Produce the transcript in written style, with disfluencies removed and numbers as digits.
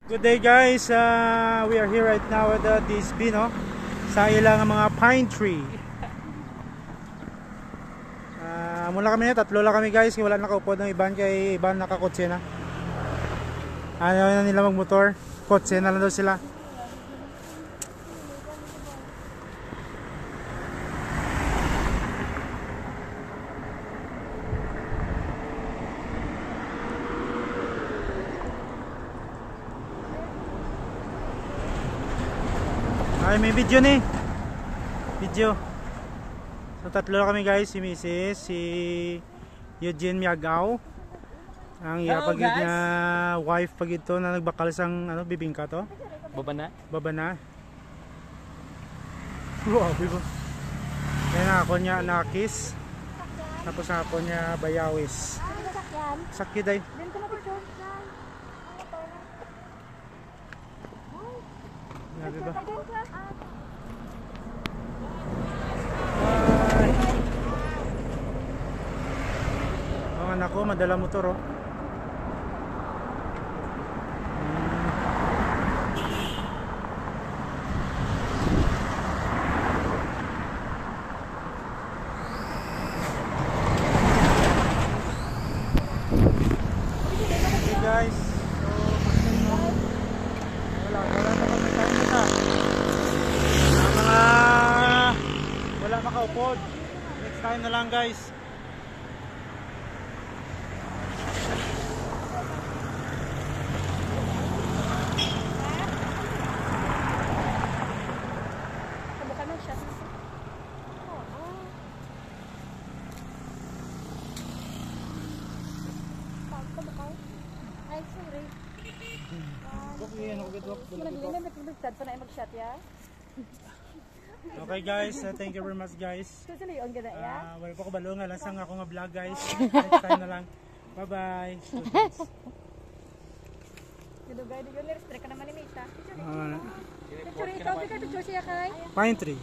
Good day guys, we are here right now at Disby, no? Sa ilang mga pine tree. Mula kami na, tatlo lang kami guys, wala nakaupod ng iban, kay iban nakakotse na. Ayaw na nila magmotor, kotse na lang daw sila. Ay, may video ni. Video. So tatlo lang kami guys, si Mrs., si Eugene Miagaw. Ang pagid niya wife pagid to na nagbakal sang bibingka to. Baba na. Baba na. Wow, bibo. Kaya na ako niya nakis. Tapos ako niya bayawis. Sakit day. Grabe ba? Ang anak ko madala motor oh. Okay guys, so wala na kami time na. Wala makaupod. Next time na lang guys. Ay, sorry. Okay guys, thank you very much guys. Wala pa ko balungan, lasang ako nga vlog guys. Next time na lang. Bye bye. Pine tree.